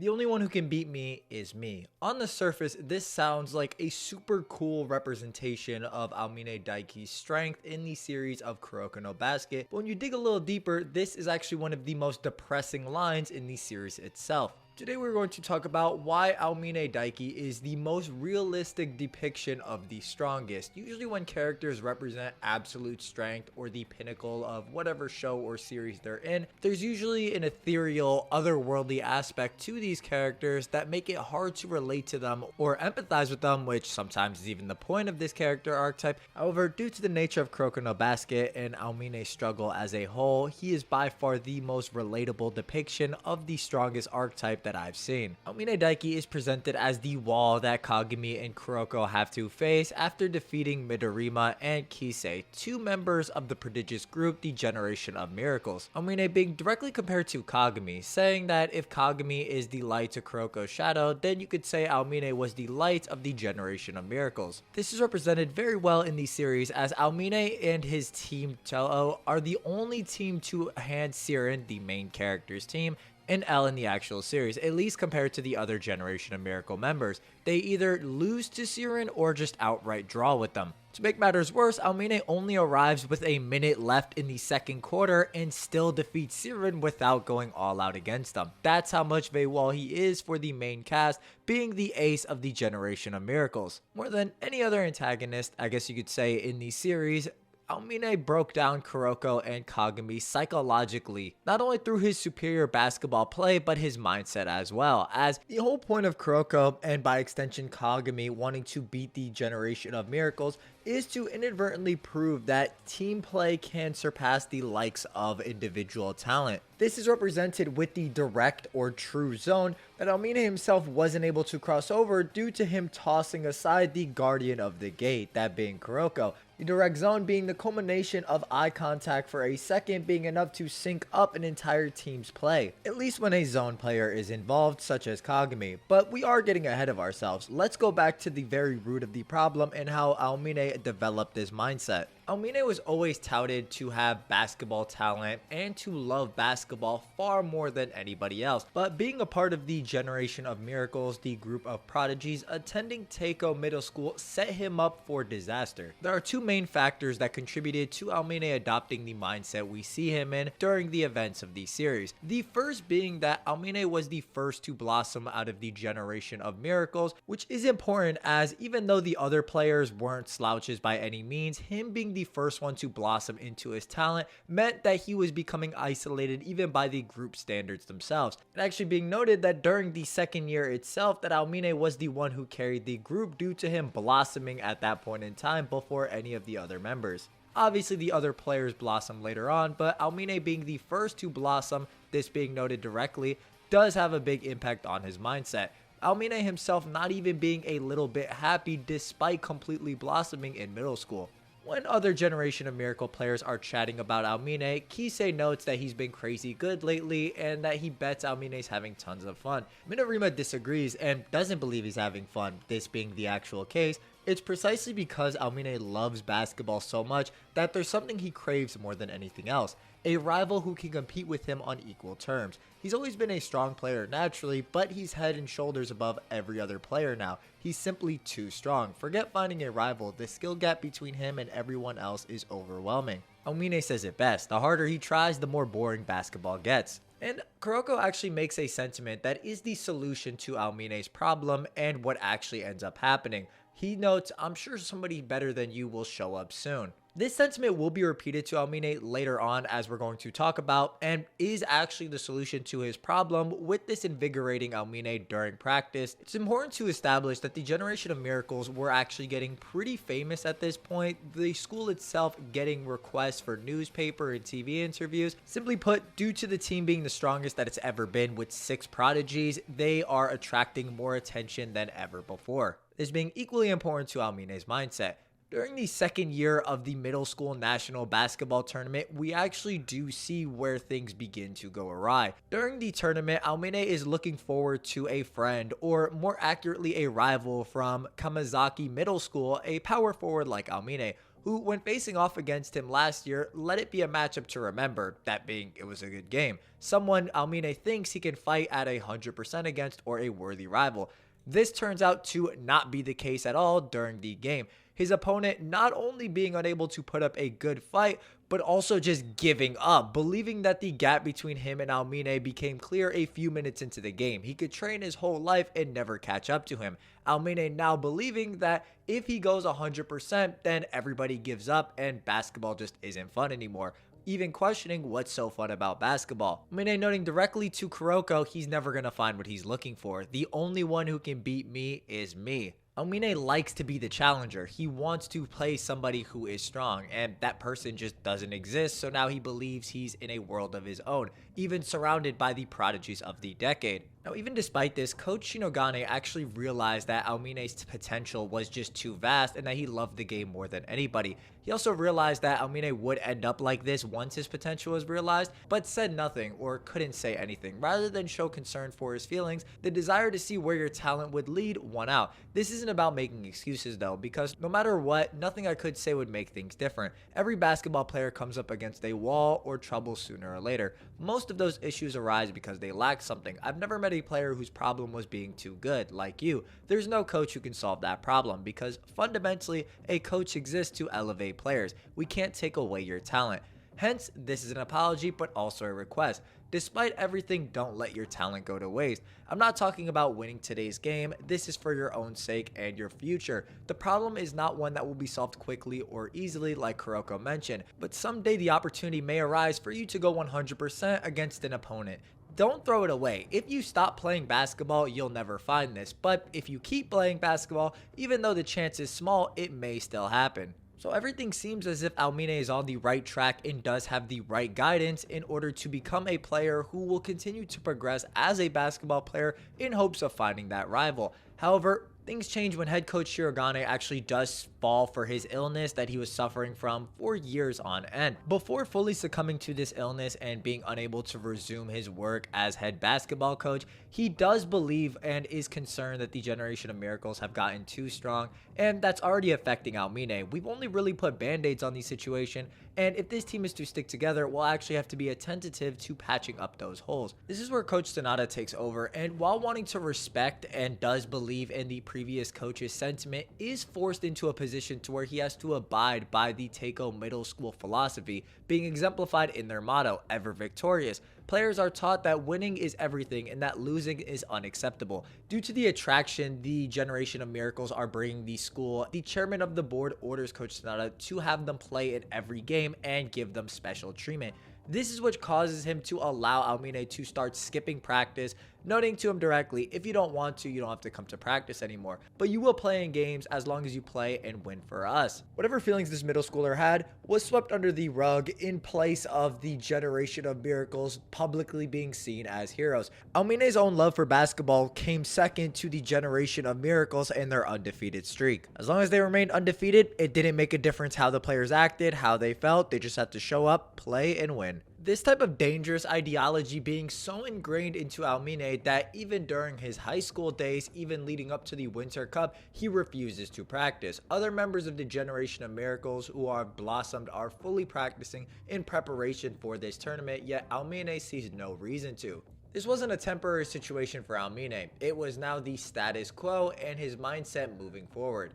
The only one who can beat me is me. On the surface, this sounds like a super cool representation of Aomine Daiki's strength in the series of Kuroko no Basket, but when you dig a little deeper, this is actually one of the most depressing lines in the series itself. Today we're going to talk about why Aomine Daiki is the most realistic depiction of the strongest. Usually when characters represent absolute strength or the pinnacle of whatever show or series they're in, there's usually an ethereal, otherworldly aspect to these characters that make it hard to relate to them or empathize with them, which sometimes is even the point of this character archetype. However, due to the nature of Kuroko no Basket and Aomine's struggle as a whole, he is by far the most relatable depiction of the strongest archetype that I've seen. Aomine Daiki is presented as the wall that Kagami and Kuroko have to face after defeating Midorima and Kisei, two members of the prodigious group, the Generation of Miracles. Aomine being directly compared to Kagami, saying that if Kagami is the light to Kuroko's shadow, then you could say Aomine was the light of the Generation of Miracles. This is represented very well in the series as Aomine and his team Toho are the only team to hand Siren, the main character's team, and L in the actual series, at least compared to the other Generation of Miracle members. They either lose to Siren or just outright draw with them. To make matters worse, Aomine only arrives with a minute left in the second quarter and still defeats Siren without going all out against them. That's how much of a wall he is for the main cast, being the ace of the Generation of Miracles. More than any other antagonist, I guess you could say, in the series, Aomine broke down Kuroko and Kagami psychologically, not only through his superior basketball play, but his mindset as well, as the whole point of Kuroko, and by extension Kagami, wanting to beat the Generation of Miracles is to inadvertently prove that team play can surpass the likes of individual talent. This is represented with the direct or true zone that Aomine himself wasn't able to cross over due to him tossing aside the guardian of the gate, that being Kuroko. The direct zone being the culmination of eye contact for a second being enough to sync up an entire team's play, at least when a zone player is involved, such as Kagami. But we are getting ahead of ourselves. Let's go back to the very root of the problem and how Aomine developed this mindset. Aomine was always touted to have basketball talent and to love basketball far more than anybody else, but being a part of the Generation of Miracles, the group of prodigies attending Teiko Middle School, set him up for disaster. There are two main factors that contributed to Aomine adopting the mindset we see him in during the events of the series. The first being that Aomine was the first to blossom out of the Generation of Miracles, which is important as even though the other players weren't slouches by any means, him being the first one to blossom into his talent meant that he was becoming isolated even by the group standards themselves. It actually being noted that during the second year itself that Aomine was the one who carried the group due to him blossoming at that point in time before any of the other members. Obviously the other players blossom later on, but Aomine being the first to blossom, this being noted directly, does have a big impact on his mindset. Aomine himself not even being a little bit happy despite completely blossoming in middle school. When other Generation of Miracle players are chatting about Aomine, Kisei notes that he's been crazy good lately and that he bets Aomine's having tons of fun. Midorima disagrees and doesn't believe he's having fun, this being the actual case. It's precisely because Aomine loves basketball so much that there's something he craves more than anything else. A rival who can compete with him on equal terms. He's always been a strong player naturally, but he's head and shoulders above every other player now. He's simply too strong. Forget finding a rival, the skill gap between him and everyone else is overwhelming. Aomine says it best, the harder he tries, the more boring basketball gets. And Kuroko actually makes a sentiment that is the solution to Aomine's problem and what actually ends up happening. He notes, "I'm sure somebody better than you will show up soon." This sentiment will be repeated to Aomine later on as we're going to talk about, and is actually the solution to his problem with this invigorating Aomine during practice. It's important to establish that the Generation of Miracles were actually getting pretty famous at this point, the school itself getting requests for newspaper and TV interviews. Simply put, due to the team being the strongest that it's ever been with 6 prodigies, they are attracting more attention than ever before. This being equally important to Aomine's mindset. During the second year of the middle school national basketball tournament, we actually do see where things begin to go awry. During the tournament, Aomine is looking forward to a friend, or more accurately a rival from Kamazaki Middle School, a power forward like Aomine. who, when facing off against him last year, let it be a matchup to remember, that being it was a good game. Someone Aomine thinks he can fight at 100% against, or a worthy rival. This turns out to not be the case at all during the game. His opponent not only being unable to put up a good fight, but also just giving up, believing that the gap between him and Aomine became clear a few minutes into the game. He could train his whole life and never catch up to him. Aomine now believing that if he goes 100%, then everybody gives up and basketball just isn't fun anymore. Even questioning what's so fun about basketball. Aomine noting directly to Kuroko he's never gonna find what he's looking for. The only one who can beat me is me. Aomine likes to be the challenger. He wants to play somebody who is strong, and that person just doesn't exist, so now he believes he's in a world of his own, even surrounded by the prodigies of the decade. Now, even despite this, Coach Shinogane actually realized that Aomine's potential was just too vast and that he loved the game more than anybody. He also realized that Aomine would end up like this once his potential was realized, but said nothing or couldn't say anything. Rather than show concern for his feelings, the desire to see where your talent would lead won out. This isn't about making excuses though, because no matter what, nothing I could say would make things different. Every basketball player comes up against a wall or trouble sooner or later. Most of those issues arise because they lack something. I've never met a player whose problem was being too good, like you. There's no coach who can solve that problem because fundamentally a coach exists to elevate players. We can't take away your talent. Hence, this is an apology but also a request. Despite everything, don't let your talent go to waste. I'm not talking about winning today's game. This is for your own sake and your future. The problem is not one that will be solved quickly or easily like Kuroko mentioned, but someday the opportunity may arise for you to go 100% against an opponent. Don't throw it away. If you stop playing basketball, you'll never find this, but if you keep playing basketball, even though the chance is small, it may still happen. So everything seems as if Aomine is on the right track and does have the right guidance in order to become a player who will continue to progress as a basketball player in hopes of finding that rival. However, things change when head coach Shinogane actually does fall for his illness that he was suffering from for years on end. Before fully succumbing to this illness and being unable to resume his work as head basketball coach, he does believe and is concerned that the Generation of Miracles have gotten too strong, and that's already affecting Aomine. We've only really put band-aids on the situation, and if this team is to stick together, we'll actually have to be attentive to patching up those holes. This is where Coach Sanada takes over, and while wanting to respect and does believe in the previous coach's sentiment, is forced into a position to where he has to abide by the Teiko middle school philosophy, being exemplified in their motto, ever victorious. Players are taught that winning is everything and that losing is unacceptable. Due to the attraction the Generation of Miracles are bringing the school, the chairman of the board orders Coach Sanada to have them play in every game and give them special treatment. This is what causes him to allow Aomine to start skipping practice, noting to him directly, if you don't want to, you don't have to come to practice anymore, but you will play in games as long as you play and win for us. Whatever feelings this middle schooler had was swept under the rug in place of the Generation of Miracles publicly being seen as heroes. Aomine's own love for basketball came second to the Generation of Miracles and their undefeated streak. As long as they remained undefeated, it didn't make a difference how the players acted, how they felt. They just had to show up, play, and win. This type of dangerous ideology being so ingrained into Aomine that even during his high school days, even leading up to the Winter Cup, he refuses to practice. Other members of the Generation of Miracles who are blossomed are fully practicing in preparation for this tournament, yet Aomine sees no reason to. This wasn't a temporary situation for Aomine, it was now the status quo and his mindset moving forward.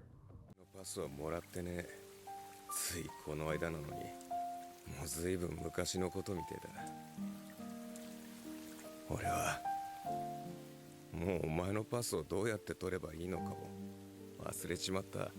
もうずいぶん昔のことみてえだ。俺はもうお前のパスをどうやって取ればいいのかも忘れちまった。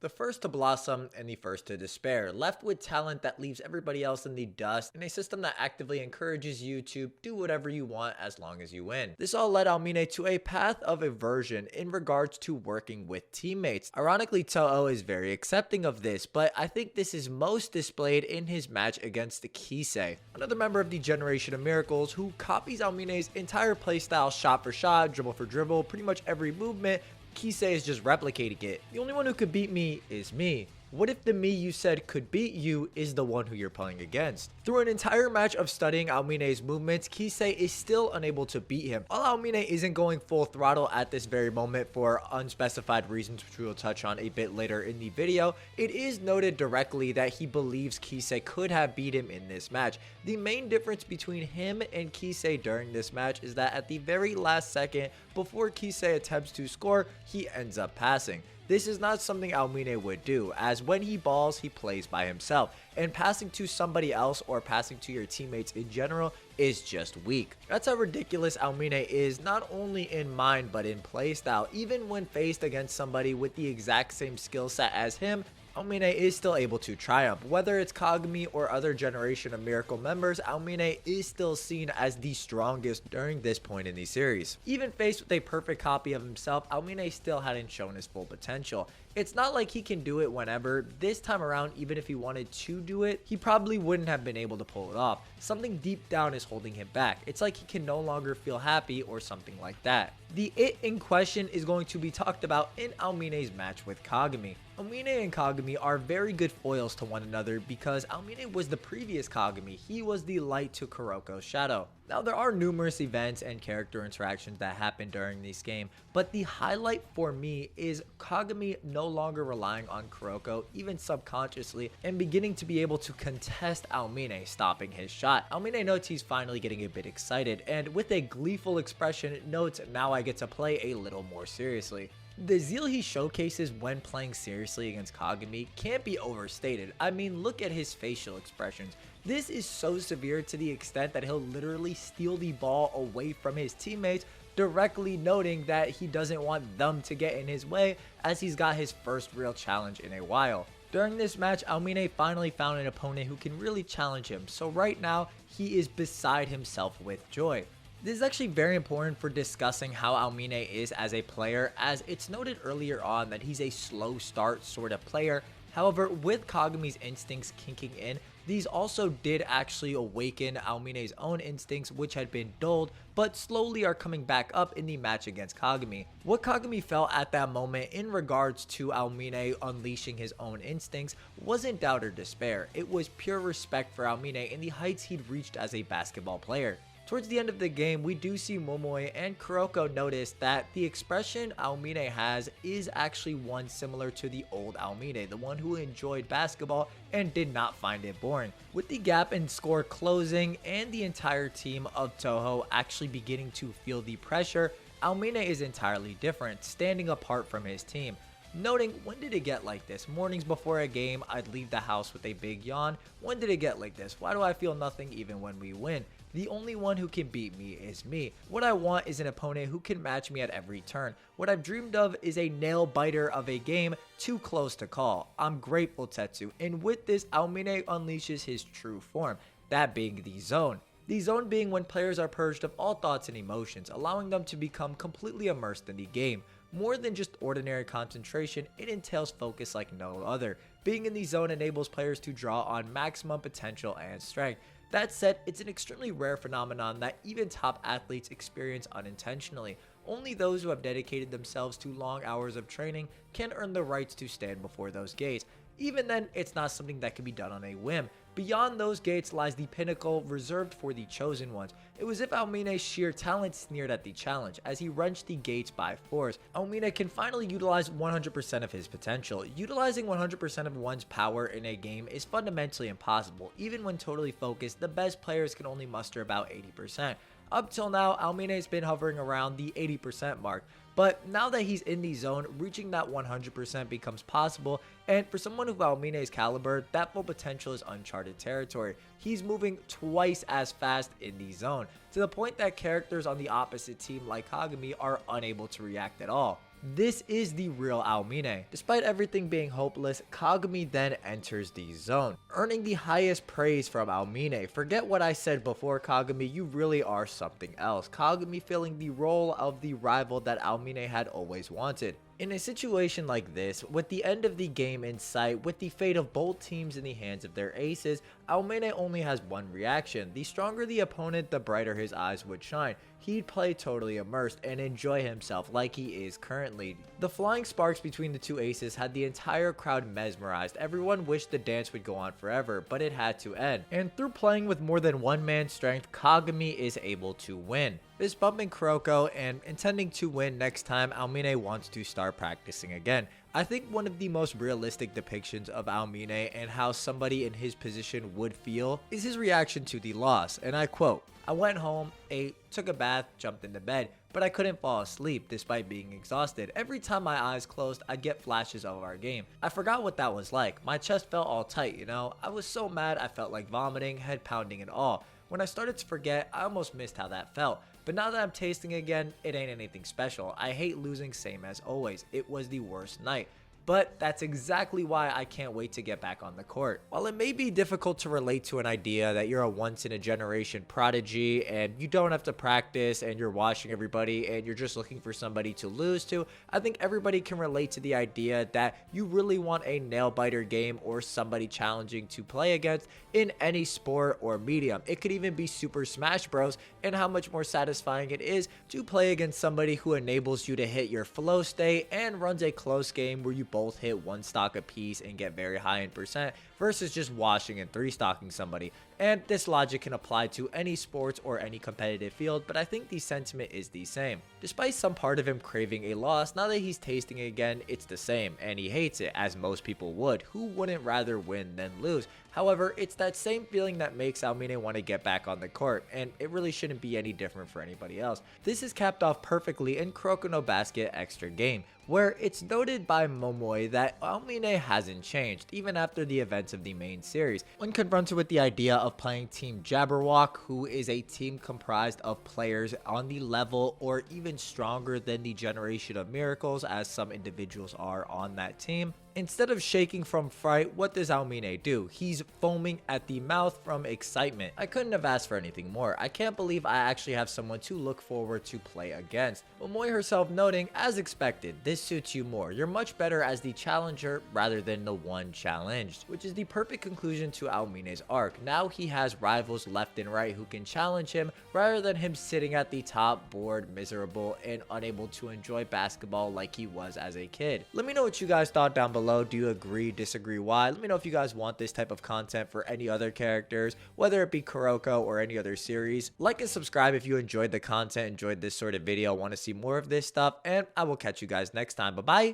The first to blossom and the first to despair, left with talent that leaves everybody else in the dust, and a system that actively encourages you to do whatever you want as long as you win. This all led Aomine to a path of aversion in regards to working with teammates. Ironically, Toho is very accepting of this, but I think this is most displayed in his match against Kisei, another member of the Generation of Miracles who copies Aomine's entire playstyle shot for shot, dribble for dribble, pretty much every movement. Kisei is just replicating it. The only one who could beat me is me. What if the me you said could beat you is the one who you're playing against? Through an entire match of studying Aomine's movements, Kisei is still unable to beat him. While Aomine isn't going full throttle at this very moment for unspecified reasons, which we will touch on a bit later in the video, it is noted directly that he believes Kisei could have beat him in this match. The main difference between him and Kisei during this match is that at the very last second, before Kisei attempts to score, he ends up passing. This is not something Aomine would do, as when he balls, he plays by himself, and passing to somebody else or passing to your teammates in general is just weak. That's how ridiculous Aomine is, not only in mind but in playstyle. Even when faced against somebody with the exact same skill set as him, Aomine is still able to triumph. Whether it's Kagami or other generation of Miracle members, Aomine is still seen as the strongest during this point in the series. Even faced with a perfect copy of himself, Aomine still hadn't shown his full potential. It's not like he can do it whenever. This time around, even if he wanted to do it, he probably wouldn't have been able to pull it off. Something deep down is holding him back. It's like he can no longer feel happy or something like that. The it in question is going to be talked about in Aomine's match with Kagami. Aomine and Kagami are very good foils to one another because Aomine was the previous Kagami. He was the light to Kuroko's shadow. Now, there are numerous events and character interactions that happen during this game, but the highlight for me is Kagami no longer relying on Kuroko, even subconsciously, and beginning to be able to contest Aomine, stopping his shot. Aomine notes he's finally getting a bit excited, and with a gleeful expression notes, now I get to play a little more seriously. The zeal he showcases when playing seriously against Kagami can't be overstated. I mean, look at his facial expressions. This is so severe to the extent that he'll literally steal the ball away from his teammates, directly noting that he doesn't want them to get in his way as he's got his first real challenge in a while. During this match, Aomine finally found an opponent who can really challenge him, so right now, he is beside himself with joy. This is actually very important for discussing how Aomine is as a player, as it's noted earlier on that he's a slow start sort of player. However, with Kagami's instincts kicking in, these also did actually awaken Aomine's own instincts, which had been dulled, but slowly are coming back up in the match against Kagami. What Kagami felt at that moment in regards to Aomine unleashing his own instincts wasn't doubt or despair. It was pure respect for Aomine and the heights he'd reached as a basketball player. Towards the end of the game, we do see Momoe and Kuroko notice that the expression Aomine has is actually one similar to the old Aomine, the one who enjoyed basketball and did not find it boring. With the gap in score closing and the entire team of Toho actually beginning to feel the pressure, Aomine is entirely different, standing apart from his team. Noting, when did it get like this? Mornings before a game, I'd leave the house with a big yawn. When did it get like this? Why do I feel nothing even when we win? The only one who can beat me is me. What I want is an opponent who can match me at every turn. What I've dreamed of is a nail biter of a game too close to call. I'm grateful, Tetsu, and with this, Aomine unleashes his true form, that being the zone. The zone being when players are purged of all thoughts and emotions, allowing them to become completely immersed in the game. More than just ordinary concentration, it entails focus like no other. Being in the zone enables players to draw on maximum potential and strength. That said, it's an extremely rare phenomenon that even top athletes experience unintentionally. Only those who have dedicated themselves to long hours of training can earn the rights to stand before those gates. Even then, it's not something that can be done on a whim. Beyond those gates lies the pinnacle reserved for the chosen ones. It was as if Aomine's sheer talent sneered at the challenge as he wrenched the gates by force. Aomine can finally utilize 100% of his potential. Utilizing 100% of one's power in a game is fundamentally impossible. Even when totally focused, the best players can only muster about 80%. Up till now, Aomine has been hovering around the 80% mark. But now that he's in the zone, reaching that 100% becomes possible, and for someone of Aomine's caliber, that full potential is uncharted territory. He's moving twice as fast in the zone, to the point that characters on the opposite team like Kagami are unable to react at all. This is the real Aomine. Despite everything being hopeless, Kagami then enters the zone, earning the highest praise from Aomine. Forget what I said before, Kagami, you really are something else. Kagami filling the role of the rival that Aomine had always wanted. In a situation like this, with the end of the game in sight, with the fate of both teams in the hands of their aces, Aomine only has one reaction. The stronger the opponent, the brighter his eyes would shine. He'd play totally immersed and enjoy himself like he is currently. The flying sparks between the two aces had the entire crowd mesmerized. Everyone wished the dance would go on forever, but it had to end. And through playing with more than one man's strength, Kagami is able to win. Fist bumping Kuroko and intending to win next time, Aomine wants to start practicing again. I think one of the most realistic depictions of Aomine and how somebody in his position would feel is his reaction to the loss, and I quote, "I went home, ate, took a bath, jumped into bed, but I couldn't fall asleep despite being exhausted. Every time my eyes closed, I'd get flashes of our game. I forgot what that was like. My chest felt all tight, you know? I was so mad I felt like vomiting, head pounding and all. When I started to forget, I almost missed how that felt. But now that I'm tasting again, it ain't anything special. I hate losing, same as always. It was the worst night. But that's exactly why I can't wait to get back on the court." While it may be difficult to relate to an idea that you're a once-in-a-generation prodigy and you don't have to practice and you're watching everybody and you're just looking for somebody to lose to, I think everybody can relate to the idea that you really want a nail-biter game or somebody challenging to play against in any sport or medium. It could even be Super Smash Bros. And how much more satisfying it is to play against somebody who enables you to hit your flow state and runs a close game where you both hit one stock apiece and get very high in percent versus just washing and three stocking somebody. And this logic can apply to any sports or any competitive field, but I think the sentiment is the same. Despite some part of him craving a loss, now that he's tasting it again, it's the same, and he hates it, as most people would. Who wouldn't rather win than lose? However, it's that same feeling that makes Aomine want to get back on the court, and it really shouldn't be any different for anybody else. This is capped off perfectly in Kuroko no Basket Extra Game, where it's noted by Momoe that Aomine hasn't changed, even after the events of the main series. When confronted with the idea of playing Team Jabberwock, who is a team comprised of players on the level or even stronger than the Generation of Miracles, as some individuals are on that team, instead of shaking from fright, what does Aomine do? He's foaming at the mouth from excitement. I couldn't have asked for anything more. I can't believe I actually have someone to look forward to play against. Momoe herself noting, as expected, this suits you more. You're much better as the challenger rather than the one challenged, which is the perfect conclusion to Aomine's arc. Now he has rivals left and right who can challenge him rather than him sitting at the top, bored, miserable, and unable to enjoy basketball like he was as a kid. Let me know what you guys thought down below. Do you agree, disagree, why? Let me know if you guys want this type of content for any other characters, whether it be Kuroko or any other series. Like and subscribe if you enjoyed the content, enjoyed this sort of video, want to see more of this stuff, and I will catch you guys next time. Bye bye.